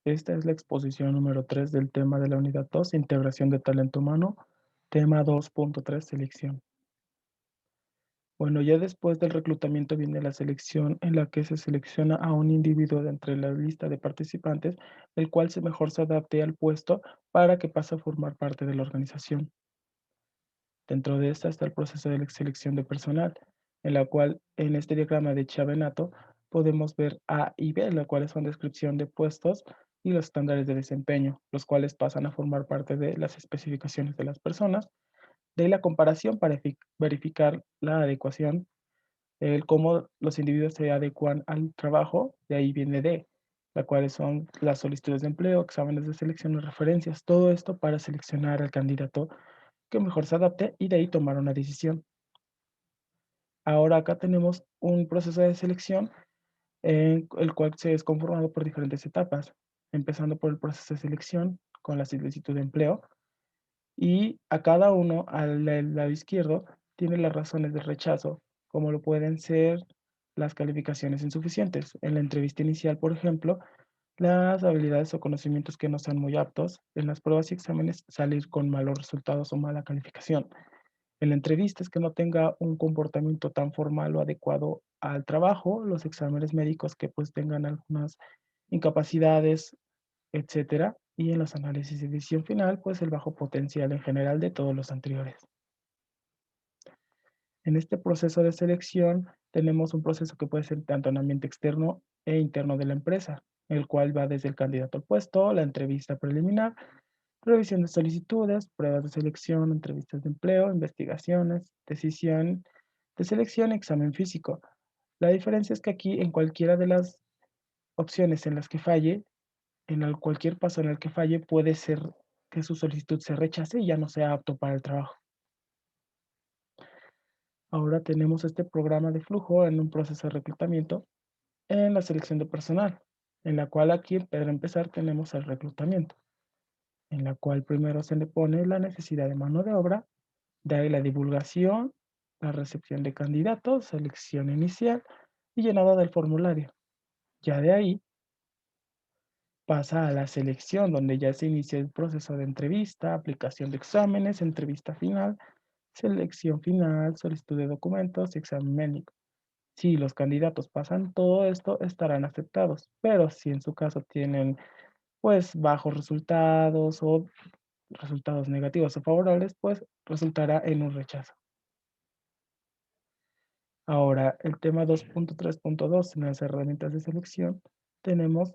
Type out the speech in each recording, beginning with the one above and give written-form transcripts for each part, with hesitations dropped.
Esta es la exposición número 3 del tema de la unidad 2, integración de talento humano, tema 2.3, selección. Bueno, ya después del reclutamiento viene la selección en la que se selecciona a un individuo de entre la lista de participantes, el cual mejor se adapte al puesto para que pase a formar parte de la organización. Dentro de esta está el proceso de la selección de personal, en la cual en este diagrama de Chiavenato podemos ver A y B, la cuales son descripción de puestos y los estándares de desempeño, los cuales pasan a formar parte de las especificaciones de las personas. De ahí la comparación para verificar la adecuación, el cómo los individuos se adecuan al trabajo, de ahí viene D, las cuales son las solicitudes de empleo, exámenes de selección y referencias, todo esto para seleccionar al candidato que mejor se adapte y de ahí tomar una decisión. Ahora acá tenemos un proceso de selección en el cual se es conformado por diferentes etapas, empezando por el proceso de selección con la solicitud de empleo y a cada uno al lado izquierdo tiene las razones de rechazo, como lo pueden ser las calificaciones insuficientes. En la entrevista inicial, por ejemplo, las habilidades o conocimientos que no sean muy aptos, en las pruebas y exámenes salir con malos resultados o mala calificación. En la entrevista es que no tenga un comportamiento tan formal o adecuado al trabajo, los exámenes médicos que pues tengan algunas incapacidades, etcétera, y en los análisis de decisión final, pues el bajo potencial en general de todos los anteriores. En este proceso de selección tenemos un proceso que puede ser tanto en ambiente externo e interno de la empresa, el cual va desde el candidato al puesto, la entrevista preliminar, revisión de solicitudes, pruebas de selección, entrevistas de empleo, investigaciones, decisión de selección, examen físico. La diferencia es que aquí en cualquiera de las opciones en las que falle, cualquier paso en el que falle, puede ser que su solicitud se rechace y ya no sea apto para el trabajo. Ahora tenemos este programa de flujo en un proceso de reclutamiento en la selección de personal, en la cual aquí para empezar tenemos el reclutamiento, en la cual primero se le pone la necesidad de mano de obra. De ahí la divulgación, la recepción de candidatos, selección inicial y llenado del formulario. Ya de ahí pasa a la selección, donde ya se inicia el proceso de entrevista, aplicación de exámenes, entrevista final, selección final, solicitud de documentos y examen médico. Si los candidatos pasan todo esto, estarán aceptados, pero si en su caso tienen pues bajos resultados o resultados negativos o favorables, pues resultará en un rechazo. Ahora, el tema 2.3.2 en las herramientas de selección, tenemos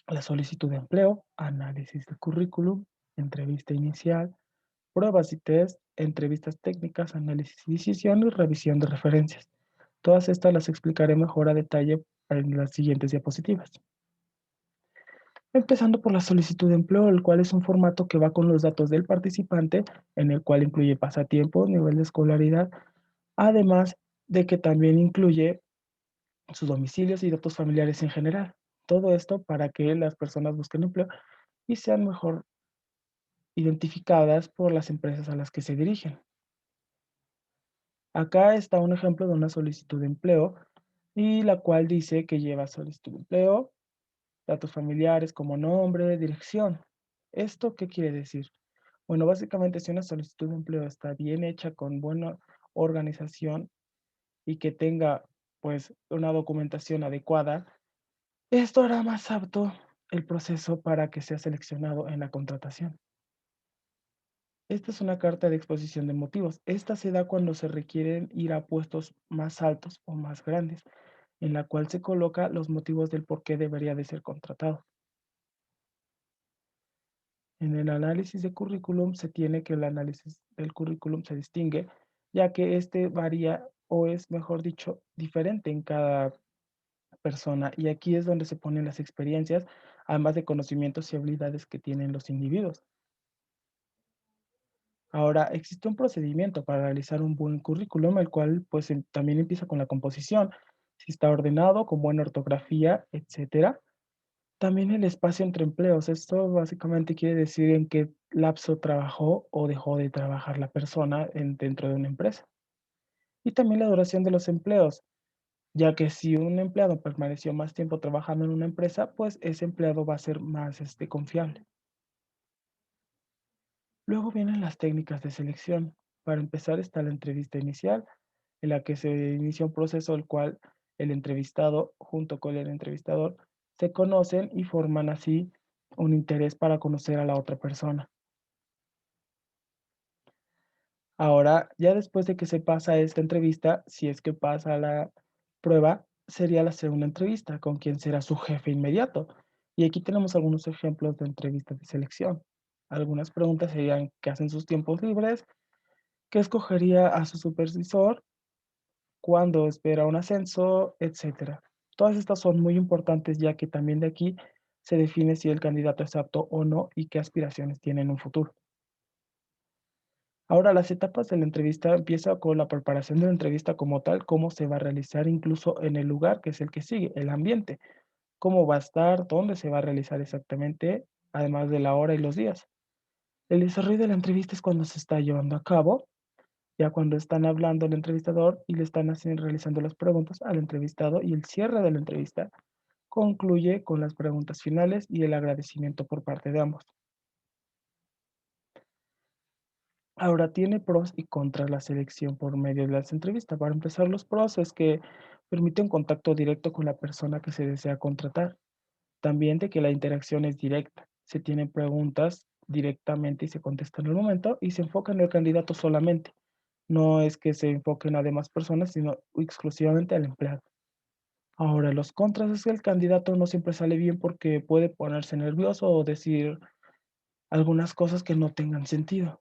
la solicitud de empleo, análisis de currículum, entrevista inicial, pruebas y test, entrevistas técnicas, análisis y decisión y revisión de referencias. Todas estas las explicaré mejor a detalle en las siguientes diapositivas. Empezando por la solicitud de empleo, el cual es un formato que va con los datos del participante, en el cual incluye pasatiempos, nivel de escolaridad, además de que también incluye sus domicilios y datos familiares en general. Todo esto para que las personas busquen empleo y sean mejor identificadas por las empresas a las que se dirigen. Acá está un ejemplo de una solicitud de empleo y la cual dice que lleva solicitud de empleo, datos familiares como nombre, dirección. ¿Esto qué quiere decir? Bueno, básicamente si una solicitud de empleo está bien hecha con buena organización y que tenga pues una documentación adecuada, esto hará más apto el proceso para que sea seleccionado en la contratación. Esta es una carta de exposición de motivos. Esta se da cuando se requieren ir a puestos más altos o más grandes, en la cual se coloca los motivos del por qué debería de ser contratado. En el análisis de currículum se tiene que el análisis del currículum se distingue, ya que este varía o es, mejor dicho, diferente en cada persona. Y aquí es donde se ponen las experiencias, además de conocimientos y habilidades que tienen los individuos. Ahora, existe un procedimiento para realizar un buen currículum, el cual pues también empieza con la composición, si está ordenado, con buena ortografía, etcétera. También el espacio entre empleos. Esto básicamente quiere decir en qué lapso trabajó o dejó de trabajar la persona dentro de una empresa. Y también la duración de los empleos. ya que si un empleado permaneció más tiempo trabajando en una empresa, pues ese empleado va a ser más confiable. Luego vienen las técnicas de selección. Para empezar está la entrevista inicial, en la que se inicia un proceso el cual el entrevistado junto con el entrevistador se conocen y forman así un interés para conocer a la otra persona. Ahora, ya después de que se pasa esta entrevista, si es que pasa la prueba, sería la segunda entrevista con quien será su jefe inmediato. Y aquí tenemos algunos ejemplos de entrevistas de selección. Algunas preguntas serían qué hacen sus tiempos libres, qué escogería a su supervisor, cuándo espera un ascenso, etcétera. Todas estas son muy importantes ya que también de aquí se define si el candidato es apto o no y qué aspiraciones tiene en un futuro. Ahora, las etapas de la entrevista empieza con la preparación de la entrevista como tal, cómo se va a realizar incluso en el lugar que es el que sigue, el ambiente, cómo va a estar, dónde se va a realizar exactamente, además de la hora y los días. El desarrollo de la entrevista es cuando se está llevando a cabo, ya cuando están hablando el entrevistador y le están realizando las preguntas al entrevistado y el cierre de la entrevista concluye con las preguntas finales y el agradecimiento por parte de ambos. Ahora, tiene pros y contras la selección por medio de las entrevistas. Para empezar, los pros es que permite un contacto directo con la persona que se desea contratar. También de que la interacción es directa. Se tienen preguntas directamente y se contestan en el momento y se enfoca en el candidato solamente. No es que se enfoquen a demás personas, sino exclusivamente al empleado. Ahora, los contras es que el candidato no siempre sale bien porque puede ponerse nervioso o decir algunas cosas que no tengan sentido.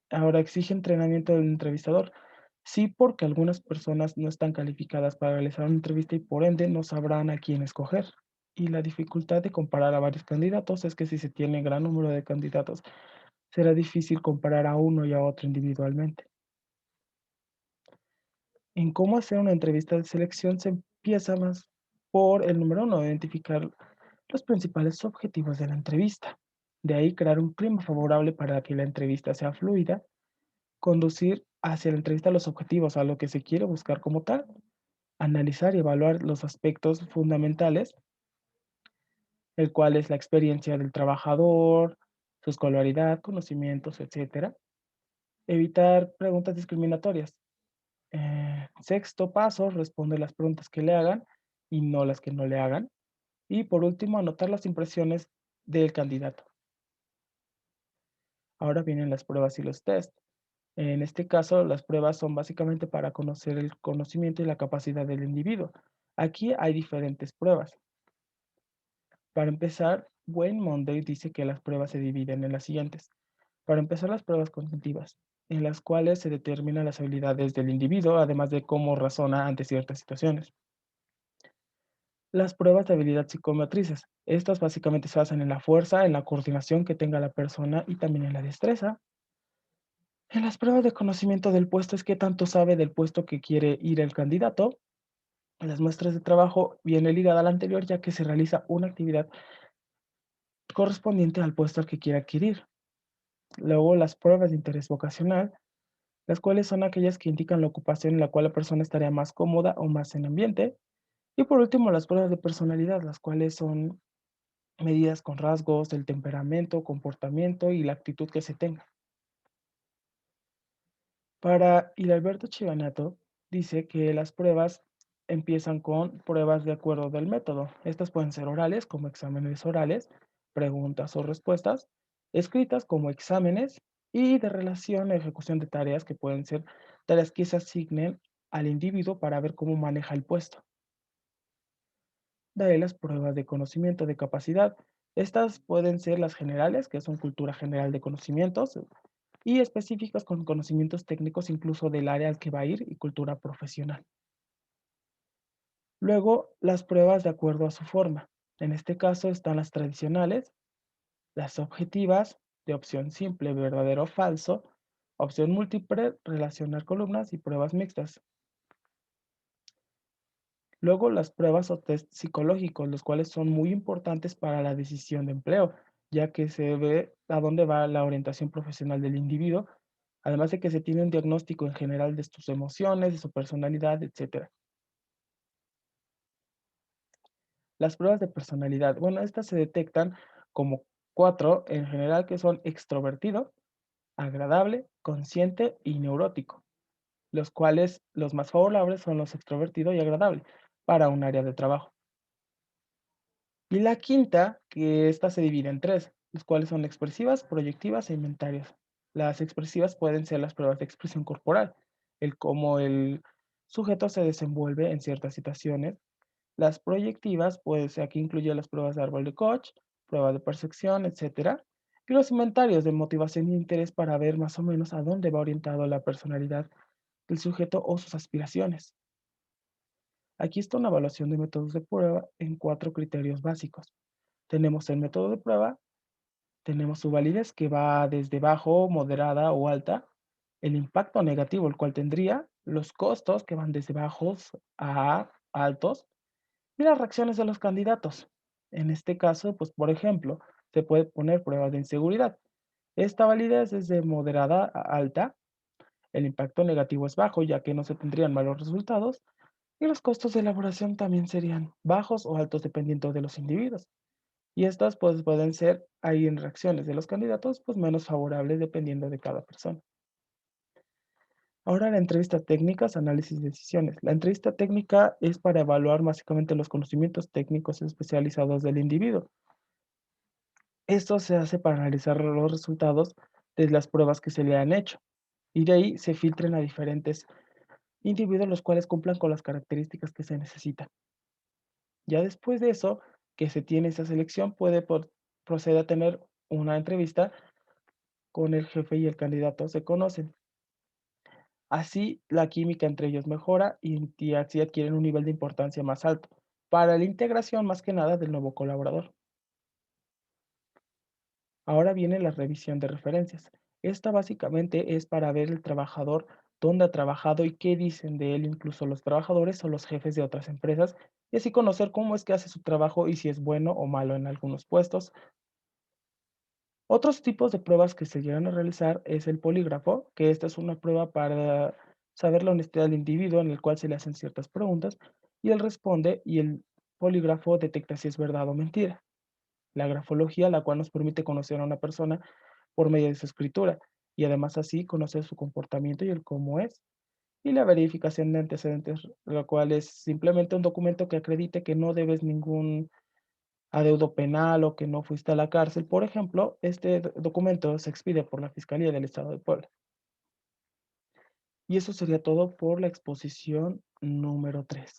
Ahora, exige entrenamiento del entrevistador. Sí, porque algunas personas no están calificadas para realizar una entrevista y por ende no sabrán a quién escoger. Y la dificultad de comparar a varios candidatos es que si se tiene gran número de candidatos, será difícil comparar a uno y a otro individualmente. En cómo hacer una entrevista de selección se empieza más por el número uno, identificar los principales objetivos de la entrevista. De ahí crear un clima favorable para que la entrevista sea fluida, conducir hacia la entrevista los objetivos, a lo que se quiere buscar como tal, analizar y evaluar los aspectos fundamentales, el cual es la experiencia del trabajador, su escolaridad, conocimientos, etcétera. Evitar preguntas discriminatorias. Sexto paso, responde las preguntas que le hagan y no las que no le hagan. Y por último, anotar las impresiones del candidato. Ahora vienen las pruebas y los test. En este caso, las pruebas son básicamente para conocer el conocimiento y la capacidad del individuo. Aquí hay diferentes pruebas. Para empezar, Wayne Monday dice que las pruebas se dividen en las siguientes. Para empezar, las pruebas cognitivas, en las cuales se determinan las habilidades del individuo, además de cómo razona ante ciertas situaciones. Las pruebas de habilidad psicomotrices. Estas básicamente se basan en la fuerza, en la coordinación que tenga la persona y también en la destreza. En las pruebas de conocimiento del puesto es qué tanto sabe del puesto que quiere ir el candidato. En las muestras de trabajo viene ligada a la anterior ya que se realiza una actividad correspondiente al puesto al que quiere adquirir. Luego las pruebas de interés vocacional, las cuales son aquellas que indican la ocupación en la cual la persona estaría más cómoda o más en ambiente. Y por último, las pruebas de personalidad, las cuales son medidas con rasgos del temperamento, comportamiento y la actitud que se tenga. Para Alberto Chivanato, dice que las pruebas empiezan con pruebas de acuerdo del método. Estas pueden ser orales, como exámenes orales, preguntas o respuestas, escritas como exámenes y de relación a ejecución de tareas que pueden ser tareas que se asignen al individuo para ver cómo maneja el puesto. De ahí las pruebas de conocimiento de capacidad. Estas pueden ser las generales, que son cultura general de conocimientos, y específicas con conocimientos técnicos incluso del área al que va a ir y cultura profesional. Luego, las pruebas de acuerdo a su forma. En este caso están las tradicionales, las objetivas, de opción simple, verdadero o falso, opción múltiple, relacionar columnas y pruebas mixtas. Luego, las pruebas o test psicológicos, los cuales son muy importantes para la decisión de empleo, ya que se ve a dónde va la orientación profesional del individuo, además de que se tiene un diagnóstico en general de sus emociones, de su personalidad, etcétera. Las pruebas de personalidad, bueno, estas se detectan como 4 en general, que son extrovertido, agradable, consciente y neurótico, los cuales los más favorables son los extrovertido y agradable para un área de trabajo. Y la quinta, que esta se divide en 3, los cuales son expresivas, proyectivas e inventarias. Las expresivas pueden ser las pruebas de expresión corporal, el cómo el sujeto se desenvuelve en ciertas situaciones. Las proyectivas, pues aquí incluye las pruebas de árbol de Koch, prueba de percepción, etcétera. Y los inventarios de motivación y interés para ver más o menos a dónde va orientado la personalidad del sujeto o sus aspiraciones. Aquí está una evaluación de métodos de prueba en 4 criterios básicos. Tenemos el método de prueba, tenemos su validez que va desde bajo, moderada o alta, el impacto negativo, el cual tendría, los costos que van desde bajos a altos y las reacciones de los candidatos. En este caso, pues por ejemplo, se puede poner pruebas de inseguridad. Esta validez es de moderada a alta, el impacto negativo es bajo ya que no se tendrían malos resultados y los costos de elaboración también serían bajos o altos dependiendo de los individuos. Y estas pues pueden ser ahí en reacciones de los candidatos pues menos favorables dependiendo de cada persona. Ahora la entrevista técnica es análisis de decisiones. La entrevista técnica es para evaluar básicamente los conocimientos técnicos especializados del individuo. Esto se hace para analizar los resultados de las pruebas que se le han hecho y de ahí se filtren a diferentes individuos los cuales cumplan con las características que se necesitan. Ya después de eso, que se tiene esa selección, proceder a tener una entrevista con el jefe y el candidato se conocen. Así, la química entre ellos mejora y así adquieren un nivel de importancia más alto para la integración más que nada del nuevo colaborador. Ahora viene la revisión de referencias. Esta básicamente es para ver el trabajador dónde ha trabajado y qué dicen de él incluso los trabajadores o los jefes de otras empresas y así conocer cómo es que hace su trabajo y si es bueno o malo en algunos puestos. Otros tipos de pruebas que se llegan a realizar es el polígrafo, que esta es una prueba para saber la honestidad del individuo en el cual se le hacen ciertas preguntas y él responde y el polígrafo detecta si es verdad o mentira. La grafología, la cual nos permite conocer a una persona por medio de su escritura y además así conocer su comportamiento y el cómo es. Y la verificación de antecedentes, lo cual es simplemente un documento que acredite que no debes ningún adeudo penal o que no fuiste a la cárcel. Por ejemplo, este documento se expide por la Fiscalía del Estado de Puebla. Y eso sería todo por la exposición número 3.